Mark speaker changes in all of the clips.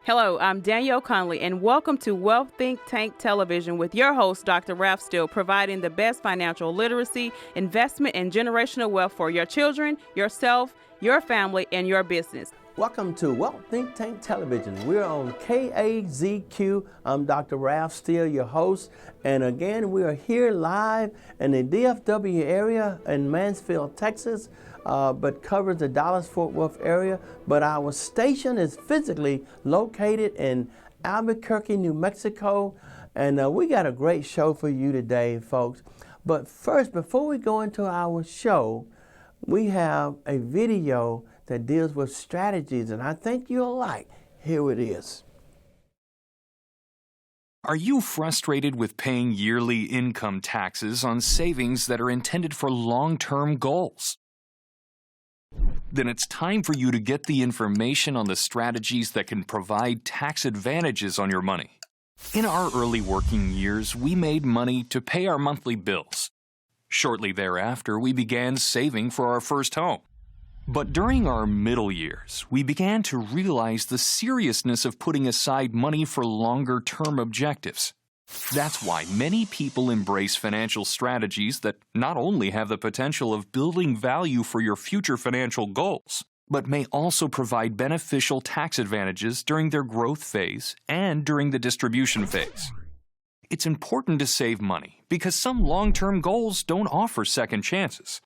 Speaker 1: Hello, I'm Danielle Conley, and welcome to Wealth Think Tank Television with your host, Dr. Ralph Steele, providing the best financial literacy, investment, and generational wealth for your children, yourself, your family, and your business.
Speaker 2: Welcome to Wealth Think Tank Television. We're on KAZQ. I'm Dr. Ralph Steele, your host. And again, we are here live in the DFW area in Mansfield, Texas, but covers the Dallas-Fort Worth area. But our station is physically located in Albuquerque, New Mexico. And we got a great show for you today, folks. But first, before we go into our show, we have a video that deals with strategies, and I think you'll like. Here it is.
Speaker 3: Are you frustrated with paying yearly income taxes on savings that are intended for long-term goals? Then it's time for you to get the information on the strategies that can provide tax advantages on your money. In our early working years, we made money to pay our monthly bills. Shortly thereafter, we began saving for our first home. But during our middle years, we began to realize the seriousness of putting aside money for longer-term objectives. That's why many people embrace financial strategies that not only have the potential of building value for your future financial goals, but may also provide beneficial tax advantages during their growth phase and during the distribution phase. It's important to save money because some long-term goals don't offer second chances.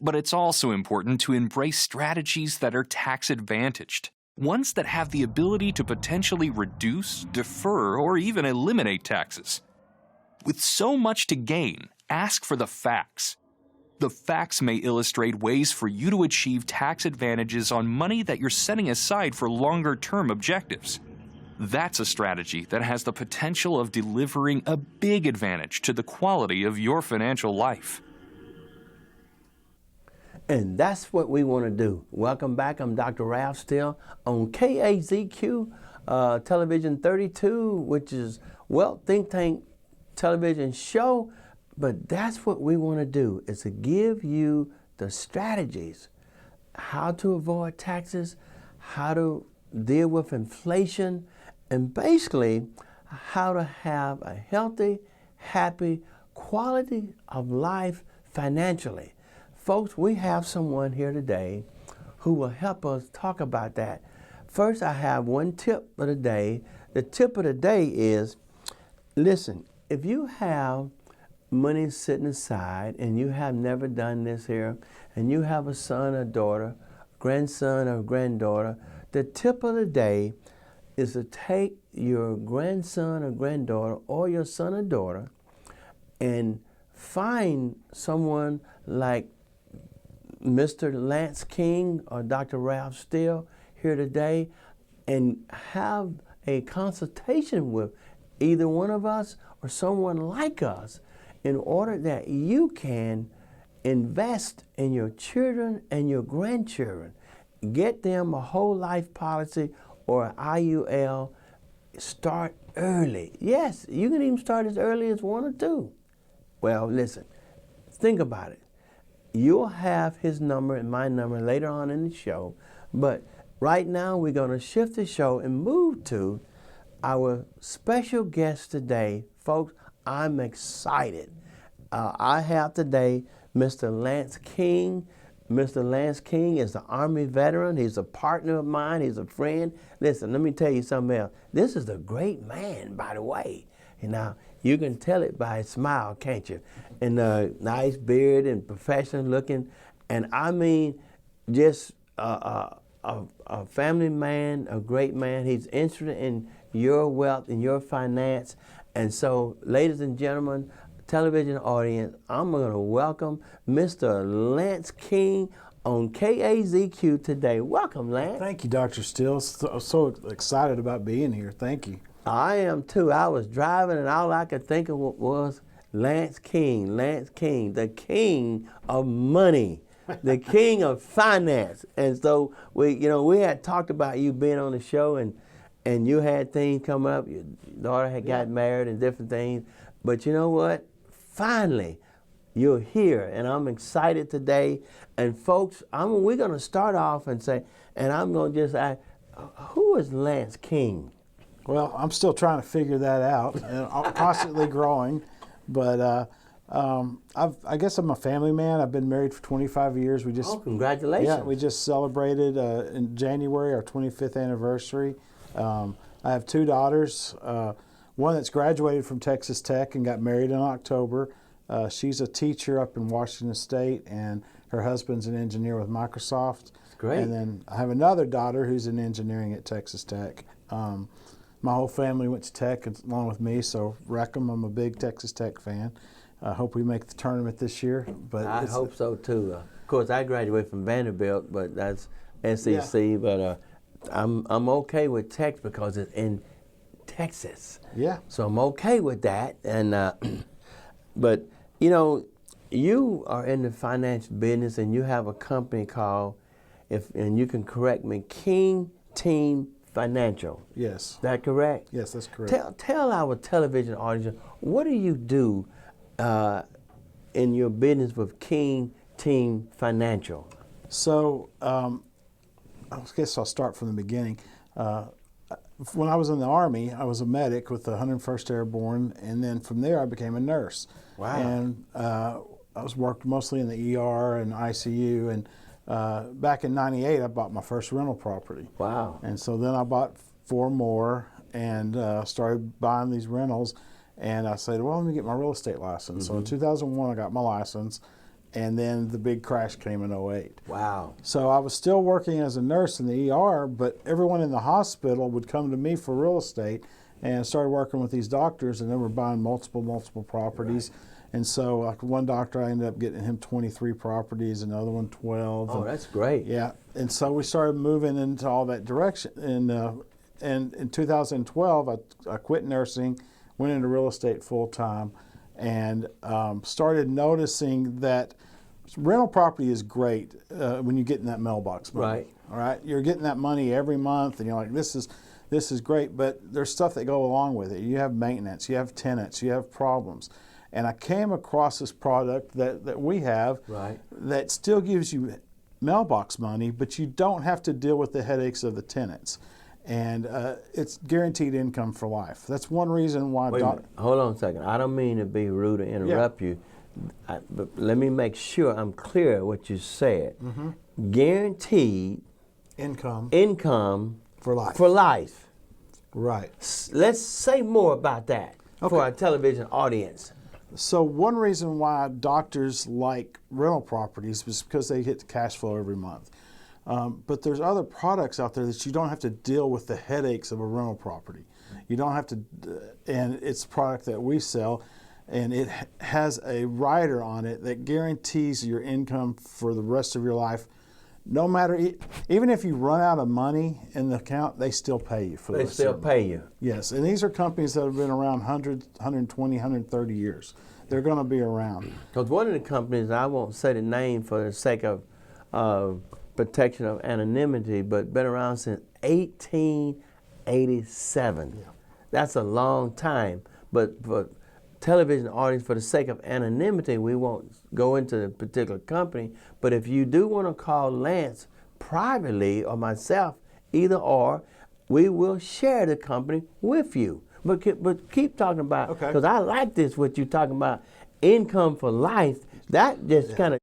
Speaker 3: But it's also important to embrace strategies that are tax-advantaged, ones that have the ability to potentially reduce, defer, or even eliminate taxes. With so much to gain, ask for the facts. The facts may illustrate ways for you to achieve tax advantages on money that you're setting aside for longer-term objectives. That's a strategy that has the potential of delivering a big advantage to the quality of your financial life.
Speaker 2: And that's what we want to do. Welcome back. I'm Dr. Ralph Steele on KAZQ Television 32, which is Wealth Think Tank Television show. But that's what we want to do, is to give you the strategies, how to avoid taxes, how to deal with inflation, and basically how to have a healthy, happy quality of life financially. Folks, we have someone here today who will help us talk about that. First, I have one tip of the day. The tip of the day is, listen, if you have money sitting aside and you have never done this here, and you have a son or daughter, grandson or granddaughter, the tip of the day is to take your grandson or granddaughter or your son or daughter and find someone like Mr. Lance King or Dr. Ralph Steele here today and have a consultation with either one of us or someone like us in order that you can invest in your children and your grandchildren. Get them a whole life policy or IUL. Start early. Yes, you can even start as early as 1 or 2. Well, listen, think about it. You'll have his number and my number later on in the show, but right now we're going to shift the show and move to our special guest today. Folks, I'm excited. I have today Mr. Lance King. Mr. Lance King is an Army veteran. He's a partner of mine. He's a friend. Listen, let me tell you something else. This is a great man, by the way. And now, you can tell it by his smile, can't you? And nice beard and professional looking. And I mean, just a family man, a great man. He's interested in your wealth and your finance. And so, ladies and gentlemen, television audience, I'm going to welcome Mr. Lance King on KAZQ today. Welcome, Lance.
Speaker 4: Thank you, Dr. Steele. So excited about being here. Thank you.
Speaker 2: I am too. I was driving and all I could think of was Lance King, the king of money, the king of finance. And so we had talked about you being on the show and you had things come up. Your daughter had got married and different things. But you know what? Finally, you're here, and I'm excited today. And folks, we're going to start off and say, and I'm going to just Who is Lance King?
Speaker 4: Well, I'm still trying to figure that out, and I'm constantly growing. But I guess I'm a family man. I've been married for 25 years.
Speaker 2: Congratulations!
Speaker 4: Yeah, we just celebrated in January our 25th anniversary. I have 2 daughters. One that's graduated from Texas Tech and got married in October. She's a teacher up in Washington State, and her husband's an engineer with Microsoft.
Speaker 2: That's great.
Speaker 4: And then I have another daughter who's in engineering at Texas Tech. My whole family went to Tech along with me, so Wreckham, I'm a big Texas Tech fan. I hope we make the tournament this year. But
Speaker 2: I hope so too. Of course, I graduated from Vanderbilt, but that's SEC. Yeah. But I'm okay with Tech because it's in Texas.
Speaker 4: Yeah.
Speaker 2: So I'm okay with that. And but you know, you are in the financial business, and you have a company called, and you can correct me, King Team Financial.
Speaker 4: Yes.
Speaker 2: Is that correct?
Speaker 4: Yes, that's correct.
Speaker 2: Tell our television audience, what do you do in your business with King Team Financial?
Speaker 4: So I guess I'll start from the beginning. When I was in the Army, I was a medic with the 101st Airborne, and then from there I became a nurse.
Speaker 2: Wow.
Speaker 4: And I was worked mostly in the ER and ICU, and back in '98 I bought my first rental property.
Speaker 2: Wow.
Speaker 4: And so then I bought 4 more and started buying these rentals, and I said, well, let me get my real estate license. So in 2001 I got my license, and then the big crash came in '08.
Speaker 2: Wow.
Speaker 4: So I was still working as a nurse in the ER, but everyone in the hospital would come to me for real estate, and started working with these doctors, and they were buying multiple properties. Right. And so like one doctor, I ended up getting him 23 properties, another one 12.
Speaker 2: Oh, that's great.
Speaker 4: Yeah. And so we started moving into all that direction. And in 2012, I quit nursing, went into real estate full time, and started noticing that rental property is great when you get in that mailbox money.
Speaker 2: Right.
Speaker 4: All right. You're getting that money every month, and you're like, this is great, but there's stuff that go along with it. You have maintenance, you have tenants, you have problems. And I came across this product that we have,
Speaker 2: right,
Speaker 4: that still gives you mailbox money, but you don't have to deal with the headaches of the tenants. And it's guaranteed income for life. That's one reason why.
Speaker 2: Hold on a second. I don't mean to be rude or interrupt you, but let me make sure I'm clear what you said. Guaranteed income
Speaker 4: for life.
Speaker 2: For life.
Speaker 4: Right.
Speaker 2: Let's say more about that for our television audience.
Speaker 4: So one reason why doctors like rental properties is because they get the cash flow every month. But there's other products out there that you don't have to deal with the headaches of a rental property. You don't have to, and it's a product that we sell, and it has a rider on it that guarantees your income for the rest of your life. No matter, even if you run out of money in the account, they still pay you for this.
Speaker 2: They still pay you.
Speaker 4: Yes, and these are companies that have been around 100, 120, 130 years. They're going to be around.
Speaker 2: Because one of the companies, I won't say the name for the sake of protection of anonymity, but been around since 1887. Yeah. That's a long time. But for television audience, for the sake of anonymity, we won't go into the particular company. But if you do want to call Lance privately or myself, either or, we will share the company with you. But keep talking about, because I like this, what you're talking about, income for life. That just kind of,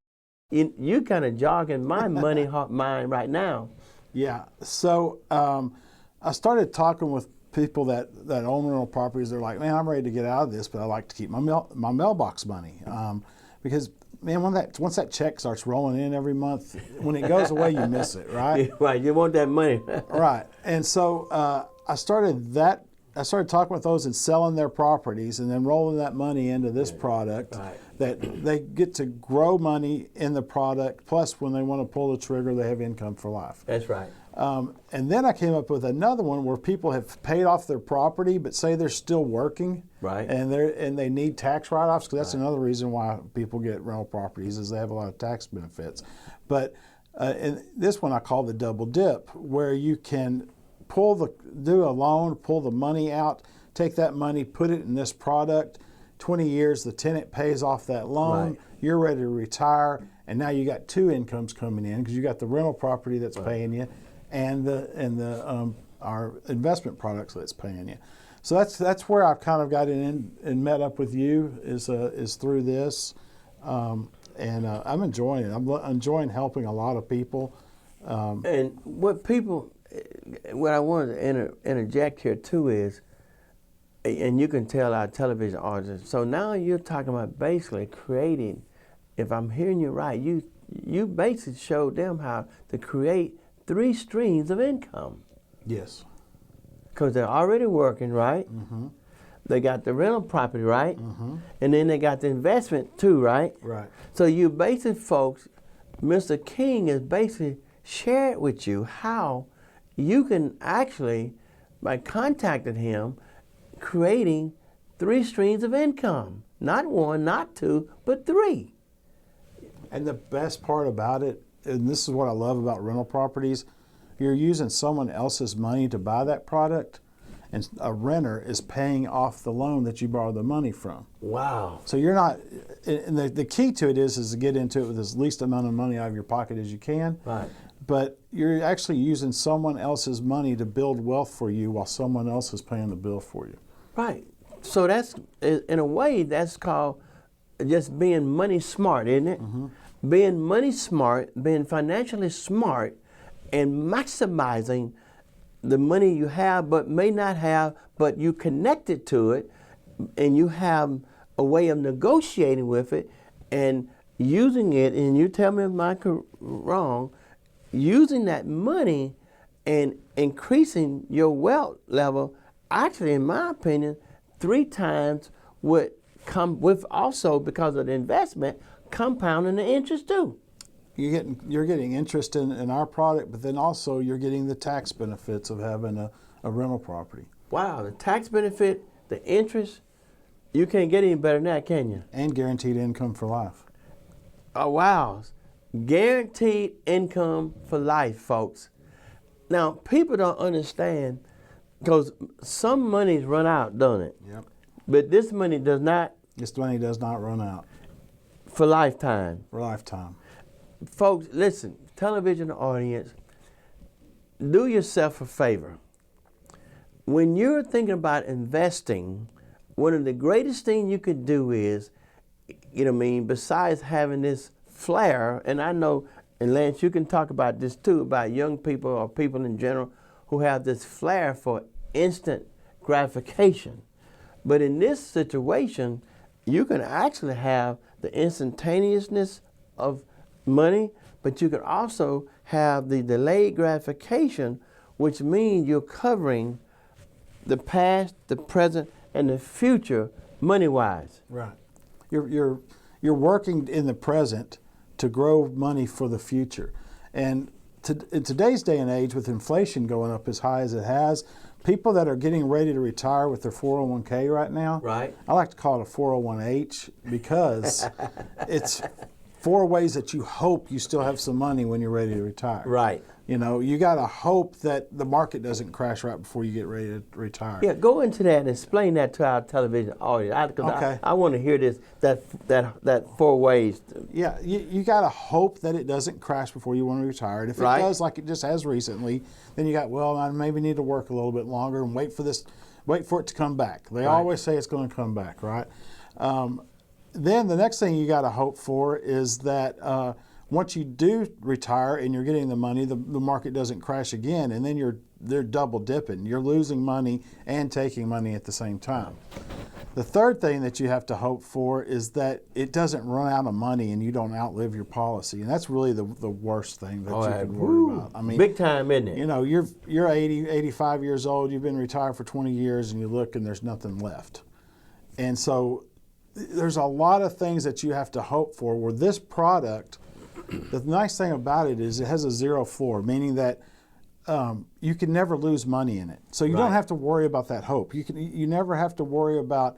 Speaker 2: you kind of jogging my money mind right now.
Speaker 4: Yeah. So I started talking with people that own rental properties. They're like, man, I'm ready to get out of this, but I like to keep my mailbox money because, man, once that check starts rolling in every month, when it goes away, you miss it, right?
Speaker 2: Right. You want that money.
Speaker 4: Right. And so I started talking with those and selling their properties and then rolling that money into this product.
Speaker 2: Right.
Speaker 4: That they get to grow money in the product. Plus, when they want to pull the trigger, they have income for life.
Speaker 2: That's right.
Speaker 4: And then I came up with another one where people have paid off their property, but say they're still working,
Speaker 2: right?
Speaker 4: And they need tax write-offs, because that's another reason why people get rental properties, is they have a lot of tax benefits. But and this one I call the double dip, where you can do a loan, pull the money out, take that money, put it in this product. 20 years, the tenant pays off that loan. Right. You're ready to retire, and now you got 2 incomes coming in because you got the rental property that's paying you, and our investment products that's paying you. So that's where I've kind of got in and met up with you is through this, and I'm enjoying it. I'm enjoying helping a lot of people.
Speaker 2: And what I wanted to interject here too is, and you can tell our television audience, so now you're talking about basically creating, if I'm hearing you right, you basically showed them how to create 3 streams of income.
Speaker 4: Yes.
Speaker 2: Because they're already working, right?
Speaker 4: Mm-hmm.
Speaker 2: They got the rental property, right?
Speaker 4: Mm-hmm.
Speaker 2: And then they got the investment too, right?
Speaker 4: Right.
Speaker 2: So you basic folks, Mr. King has basically shared with you how you can actually, by contacting him, creating 3 streams of income. Not 1, not 2, but 3.
Speaker 4: And the best part about it, and this is what I love about rental properties, you're using someone else's money to buy that product, and a renter is paying off the loan that you borrowed the money from.
Speaker 2: Wow.
Speaker 4: So you're not, and the key to it is to get into it with as least amount of money out of your pocket as you can.
Speaker 2: Right.
Speaker 4: But you're actually using someone else's money to build wealth for you while someone else is paying the bill for you.
Speaker 2: Right. So that's, in a way, that's called just being money smart, isn't it?
Speaker 4: Mm-hmm.
Speaker 2: Being money smart, being financially smart, and maximizing the money you have but may not have, but you connected to it, and you have a way of negotiating with it and using it, and you tell me if I'm wrong, using that money and increasing your wealth level, actually, in my opinion, 3 times would come with, also because of the investment, compounding the interest too.
Speaker 4: You're getting interest in our product, but then also you're getting the tax benefits of having a rental property.
Speaker 2: Wow, the tax benefit, the interest, you can't get any better than that, can you?
Speaker 4: And guaranteed income for life.
Speaker 2: Oh, wow. Guaranteed income for life, folks. Now, people don't understand, because some money's run out, don't it?
Speaker 4: Yep.
Speaker 2: But this money does not.
Speaker 4: This money does not run out.
Speaker 2: For lifetime.
Speaker 4: For lifetime.
Speaker 2: Folks, listen, television audience, do yourself a favor. When you're thinking about investing, one of the greatest things you could do is, you know what I mean, besides having this flair, and I know, and Lance, you can talk about this too, about young people or people in general who have this flair for instant gratification. But in this situation, you can actually have the instantaneousness of money, but you can also have the delayed gratification, which means you're covering the past, the present, and the future money-wise.
Speaker 4: Right. You're working in the present to grow money for the future. And in today's day and age, with inflation going up as high as it has, people that are getting ready to retire with their 401k right now,
Speaker 2: right.
Speaker 4: I like to call it a 401h because it's 4 ways that you hope you still have some money when you're ready to retire.
Speaker 2: Right.
Speaker 4: You know, you got to hope that the market doesn't crash right before you get ready to retire.
Speaker 2: Yeah, go into that and explain that to our television audience.
Speaker 4: Okay.
Speaker 2: I want to hear this, that 4 ways.
Speaker 4: Yeah, you got to hope that it doesn't crash before you want to retire. And if
Speaker 2: Right.
Speaker 4: it does, like it just has recently, then you got, well, I maybe need to work a little bit longer and wait for it to come back. They always say it's going to come back, right? Then the next thing you got to hope for is that once you do retire and you're getting the money, the market doesn't crash again, and then they're double dipping. You're losing money and taking money at the same time. The third thing that you have to hope for is that it doesn't run out of money and you don't outlive your policy, and that's really the worst thing that you can worry about. I mean,
Speaker 2: big time, isn't it?
Speaker 4: You know, you're 80, 85 years old. You've been retired for 20 years, and you look and there's nothing left, and so there's a lot of things that you have to hope for. Where this product, the nice thing about it is it has a 0 floor, meaning that you can never lose money in it. So you don't have to worry about that hope. You never have to worry about.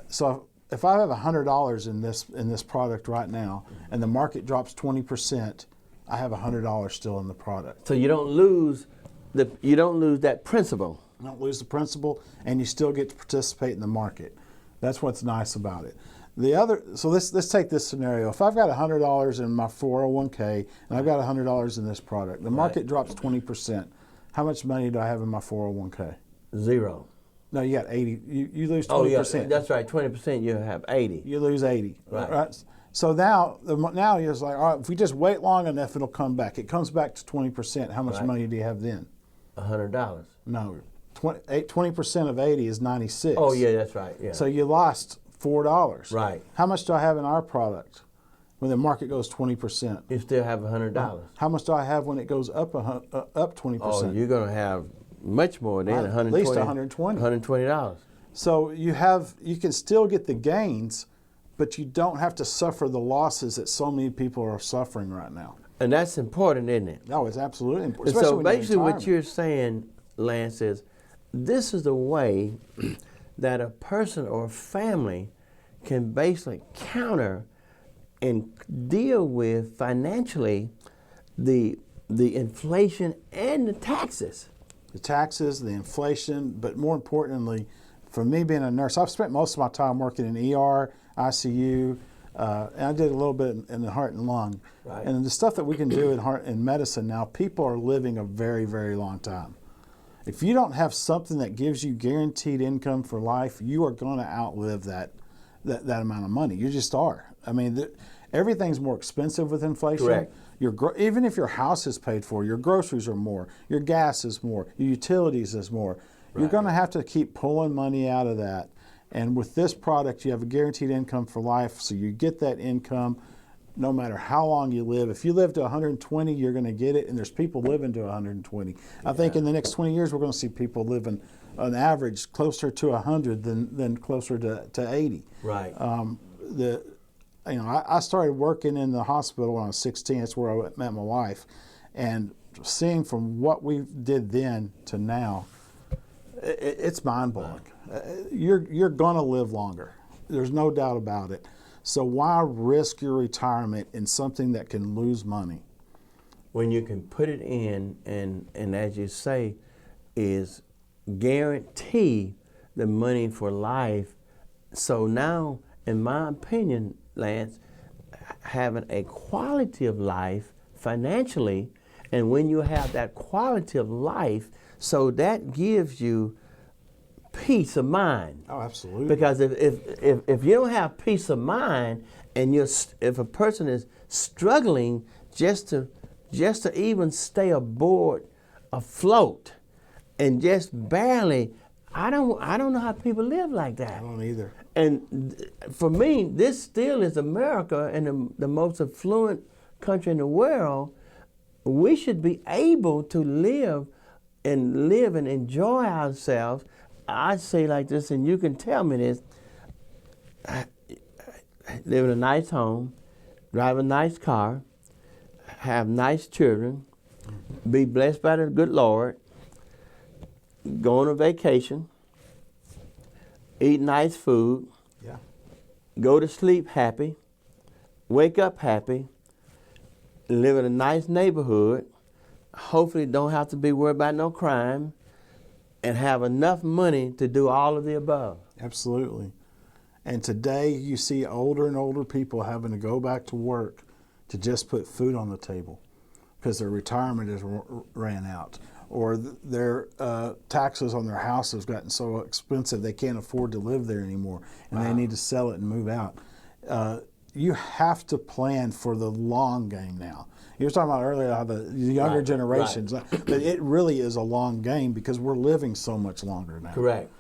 Speaker 4: So if I have $100 in this product right now, and the market drops 20%, I have $100 still in the product.
Speaker 2: So you don't lose that principal.
Speaker 4: You don't lose the principal, and you still get to participate in the market. That's what's nice about it. So let's take this scenario. If I've got $100 in my 401k and I've got $100 in this product, the market drops 20%. How much money do I have in my 401k?
Speaker 2: Zero.
Speaker 4: No, you got 80. You lose 20%.
Speaker 2: Oh, yeah, that's right. 20%, you have 80.
Speaker 4: You lose 80.
Speaker 2: Right.
Speaker 4: So now you're just like, all right, if we just wait long enough, it'll come back. It comes back to 20%. How much money do you have then?
Speaker 2: $100.
Speaker 4: No, 20% of 80 is 96.
Speaker 2: Oh, yeah, that's right. Yeah.
Speaker 4: So you lost $4.
Speaker 2: Right.
Speaker 4: How much do I have in our product when the market goes 20%?
Speaker 2: You still have $100.
Speaker 4: How much do I have when it goes up 20%?
Speaker 2: Oh, you're going to have much more than
Speaker 4: Right, at least $120.
Speaker 2: $120.
Speaker 4: So you can still get the gains, but you don't have to suffer the losses that so many people are suffering right now.
Speaker 2: And that's important, isn't it?
Speaker 4: No, it's absolutely important.
Speaker 2: So basically what you're saying, Lance, is this is the way that a person or a family can basically counter and deal with financially the inflation and the taxes.
Speaker 4: The taxes, the inflation, but more importantly, for me being a nurse, I've spent most of my time working in ER, ICU, and I did a little bit in the heart and lung.
Speaker 2: Right.
Speaker 4: And the stuff that we can do in medicine now, people are living a very, very long time. If you don't have something that gives you guaranteed income for life, you are going to outlive that amount of money. You just are. I mean, everything's more expensive with inflation.
Speaker 2: Correct.
Speaker 4: Even if your house is paid for, your groceries are more, your gas is more, your utilities is more. Right. You're going to have to keep pulling money out of that. And with this product, you have a guaranteed income for life, so you get that income no matter how long you live. If you live to 120, you're going to get it, and there's people living to 120. Yeah. I think in the next 20 years, we're going to see people living on average closer to 100 than closer to 80.
Speaker 2: Right.
Speaker 4: I started working in the hospital when I was 16. That's where I met my wife. And seeing from what we did then to now, it's mind-blowing. You're going to live longer. There's no doubt about it. So why risk your retirement in something that can lose money?
Speaker 2: When you can put it in and as you say, is guarantee the money for life. So now, in my opinion, Lance, having a quality of life financially, and when you have that quality of life, so that gives you peace of mind.
Speaker 4: Oh, absolutely.
Speaker 2: Because if you don't have peace of mind, and if a person is struggling just to even stay afloat, and just barely, I don't know how people live like that.
Speaker 4: I don't either.
Speaker 2: And for me, this still is America and the most affluent country in the world. We should be able to live and enjoy ourselves. I say like this, and you can tell me this: live in a nice home, drive a nice car, have nice children, be blessed by the good Lord, go on a vacation, eat nice food,
Speaker 4: yeah,
Speaker 2: go to sleep happy, wake up happy, live in a nice neighborhood, hopefully don't have to be worried about no crime, and have enough money to do all of the above.
Speaker 4: Absolutely. And today you see older and older people having to go back to work to just put food on the table because their retirement has ran out, or their taxes on their house have gotten so expensive they can't afford to live there anymore, and they need to sell it and move out. You have to plan for the long game now. You were talking about earlier how the younger generations, but it really is a long game because we're living so much longer now.
Speaker 2: Correct.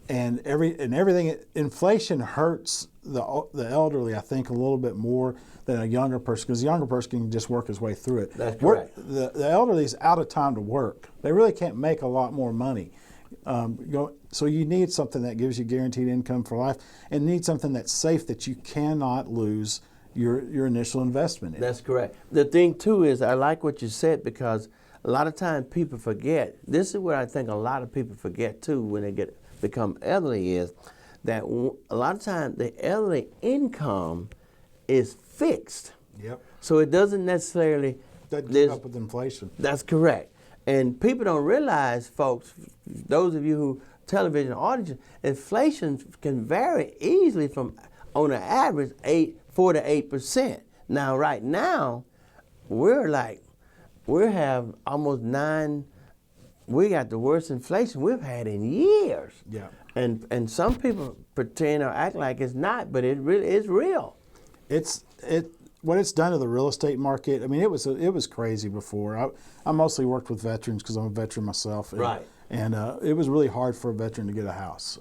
Speaker 4: And everything, inflation hurts the elderly, I think, a little bit more than a younger person, because a younger person can just work his way through it.
Speaker 2: That's correct.
Speaker 4: The elderly is out of time to work. They really can't make a lot more money. So you need something that gives you guaranteed income for life, and need something that's safe, that you cannot lose your initial investment in.
Speaker 2: That's correct. The thing too is, I like what you said, because a lot of times people forget. This is what I think a lot of people forget too when they become elderly, is that a lot of times the elderly income is fixed.
Speaker 4: Yep.
Speaker 2: So it doesn't necessarily
Speaker 4: keep up with inflation.
Speaker 2: That's correct. And people don't realize, folks, those of you who television audience, inflation can vary easily from on an average 4 to 8%. Now, right now, we have almost 9. We got the worst inflation we've had in years.
Speaker 4: Yeah.
Speaker 2: And some people pretend or act like it's not, but it really is real.
Speaker 4: What it's done to the real estate market. I mean, it was crazy before. I mostly worked with veterans because I'm a veteran myself.
Speaker 2: Right.
Speaker 4: And it was really hard for a veteran to get a house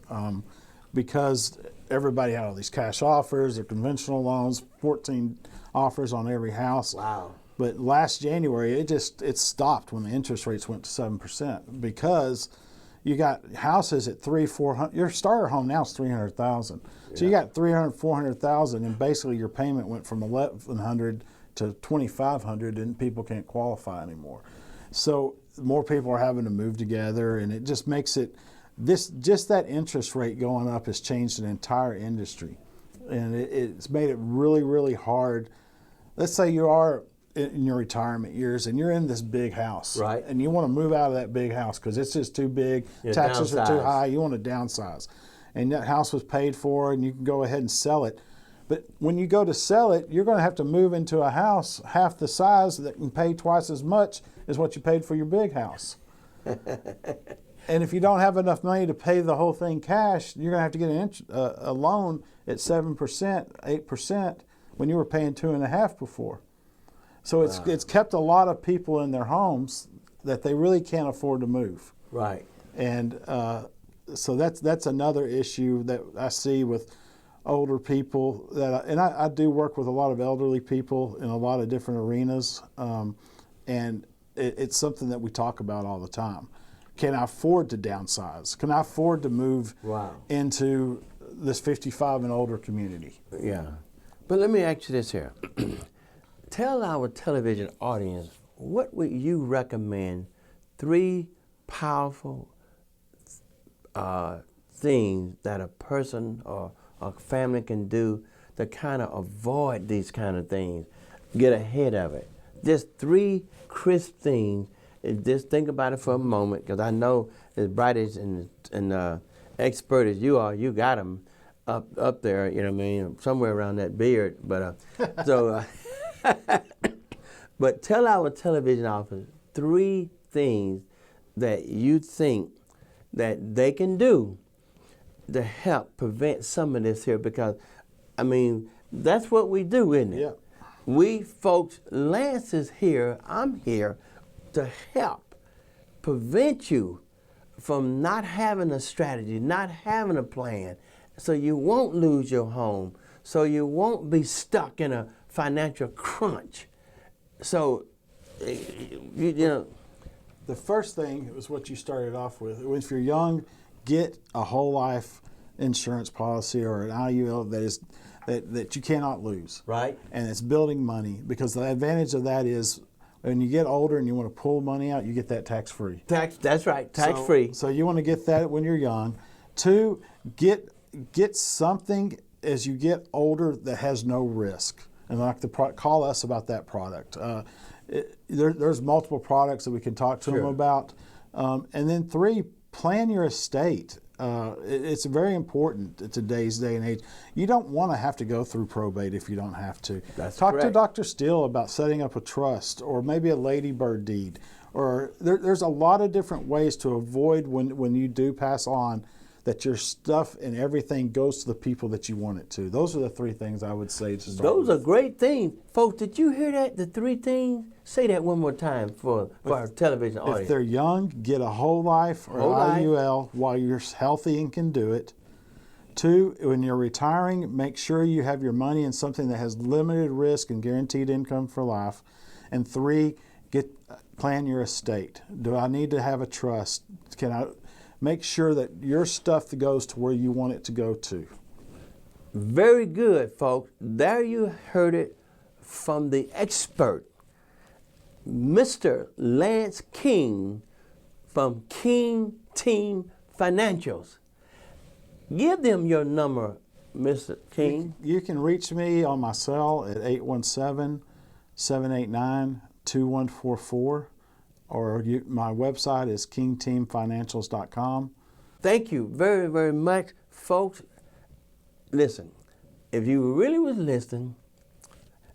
Speaker 4: because everybody had all these cash offers or conventional loans, 14 offers on every house.
Speaker 2: Wow.
Speaker 4: But last January, it stopped when the interest rates went to 7% because you got houses at $300,000-$400,000. Your starter home now is $300,000. So you got $300,000-$400,000, and basically your payment went from $1,100 to $2,500, and people can't qualify anymore. So more people are having to move together, and it just makes it just that interest rate going up has changed an entire industry, and it's made it really, really hard. Let's say you are in your retirement years and you're in this big house,
Speaker 2: right?
Speaker 4: And you want to move out of that big house because it's just too big, taxes are too high, you want to downsize, and that house was paid for and you can go ahead and sell it. But when you go to sell it, you're going to have to move into a house half the size that can pay twice as much as what you paid for your big house. And if you don't have enough money to pay the whole thing cash, you're going to have to get a loan at 7%, 8% when you were paying 2.5% before. So it's kept a lot of people in their homes that they really can't afford to move.
Speaker 2: Right.
Speaker 4: And so that's another issue that I see with older people. I do work with a lot of elderly people in a lot of different arenas, and it's something that we talk about all the time. Can I afford to downsize? Can I afford to move into this 55 and older community?
Speaker 2: Yeah. But let me ask you this here. Tell our television audience, what would you recommend 3 powerful things that a person or a family can do to kind of avoid these kind of things, get ahead of it? Just 3 crisp things. And just think about it for a moment, because I know as bright as and expert as you are, you got them up there, you know what I mean, somewhere around that beard. But but tell our television office 3 things that you think that they can do to help prevent some of this here, because, I mean, that's what we do, isn't it?
Speaker 4: Yeah.
Speaker 2: We folks, Lance is here, I'm here to help prevent you from not having a strategy, not having a plan, so you won't lose your home, so you won't be stuck in a financial crunch. So, you know.
Speaker 4: The first thing was what you started off with. If you're young, get a whole life insurance policy or an IUL that you cannot lose.
Speaker 2: Right.
Speaker 4: And it's building money, because the advantage of that is when you get older and you want to pull money out, you get that tax-free.
Speaker 2: That's right, tax-free.
Speaker 4: So you want to get that when you're young. 2, get something as you get older that has no risk. And like call us about that product. There's multiple products that we can talk to them about. And then 3, plan your estate. It's very important in today's day and age. You don't want to have to go through probate if you don't have to. Talk to Dr. Steele about setting up a trust, or maybe a ladybird deed. Or there's a lot of different ways to avoid when you do pass on, that your stuff and everything goes to the people that you want it to. Those are the 3 things I would say to start
Speaker 2: Those
Speaker 4: with.
Speaker 2: are great things. Folks, did you hear that? The 3 things? Say that one more time for our television audience.
Speaker 4: If they're young, get a whole life or IUL while you're healthy and can do it. 2, when you're retiring, make sure you have your money in something that has limited risk and guaranteed income for life. And 3, plan your estate. Do I need to have a trust? Can I make sure that your stuff goes to where you want it to go to?
Speaker 2: Very good, folks. There you heard it from the expert, Mr. Lance King from King Team Financials. Give them your number, Mr. King.
Speaker 4: You can reach me on my cell at 817-789-2144, or my website is kingteamfinancials.com.
Speaker 2: Thank you very, very much, folks. Listen, if you really was listening,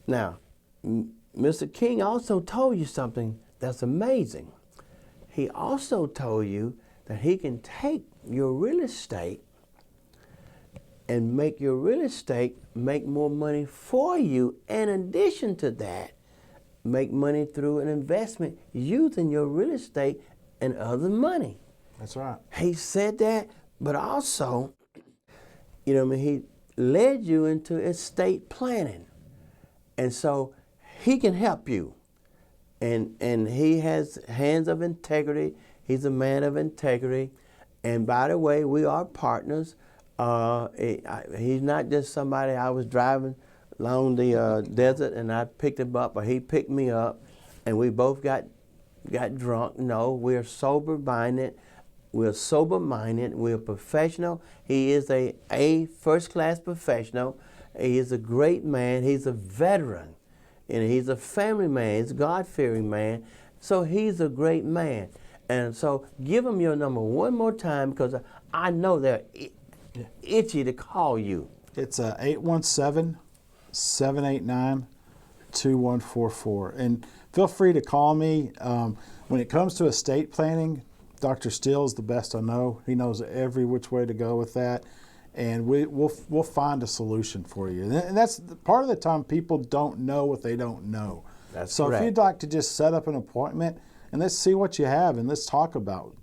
Speaker 2: now, Mr. King also told you something that's amazing. He also told you that he can take your real estate and make your real estate make more money for you. In addition to that, make money through an investment using your real estate and other money.
Speaker 4: That's right.
Speaker 2: He said that, but also, you know, he led you into estate planning. And so he can help you. And he has hands of integrity. He's a man of integrity. And by the way, we are partners. He's not just somebody I was driving along the desert and I picked him up, or he picked me up and we both got drunk. No, we're sober-minded. We're sober-minded. We're professional. He is a first-class professional. He is a great man. He's a veteran. And he's a family man. He's a God-fearing man. So he's a great man. And so give him your number one more time, because I know they're itchy to call you.
Speaker 4: It's 817-789-2144. And feel free to call me. When it comes to estate planning, Dr. Steele is the best I know. He knows every which way to go with that. And we'll find a solution for you. And that's part of the time people don't know what they don't know.
Speaker 2: That's
Speaker 4: so
Speaker 2: correct.
Speaker 4: If you'd like to just set up an appointment and let's see what you have, and let's talk about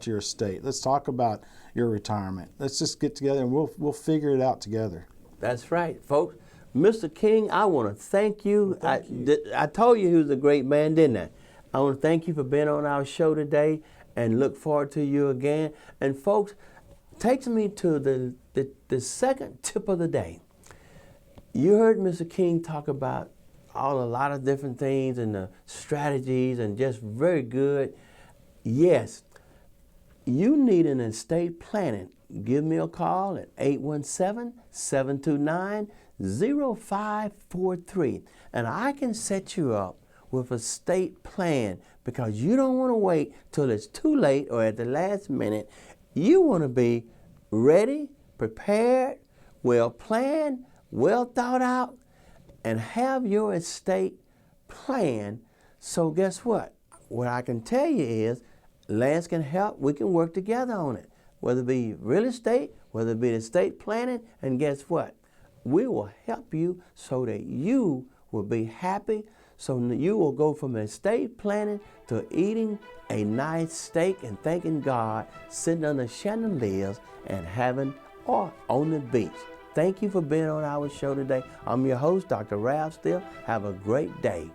Speaker 4: your estate. Let's talk about your retirement. Let's just get together and we'll figure it out together.
Speaker 2: That's right, folks. Mr. King, I want to thank you.
Speaker 4: Thank you.
Speaker 2: I told you he was a great man, didn't I? I want to thank you for being on our show today and look forward to you again. And folks, takes me to the second tip of the day. You heard Mr. King talk about a lot of different things and the strategies, and just very good. Yes, you need an estate planning. Give me a call at 817-729-0543, and I can set you up with a estate plan, because you don't want to wait till it's too late or at the last minute. You want to be ready, prepared, well planned, well thought out, and have your estate plan. So guess what? What I can tell you is, Lance can help. We can work together on it, whether it be real estate, whether it be estate planning, and guess what? We will help you so that you will be happy, so that you will go from estate planning to eating a nice steak and thanking God, sitting under chandeliers and having or on the beach. Thank you for being on our show today. I'm your host, Dr. Ralph Steele. Have a great day.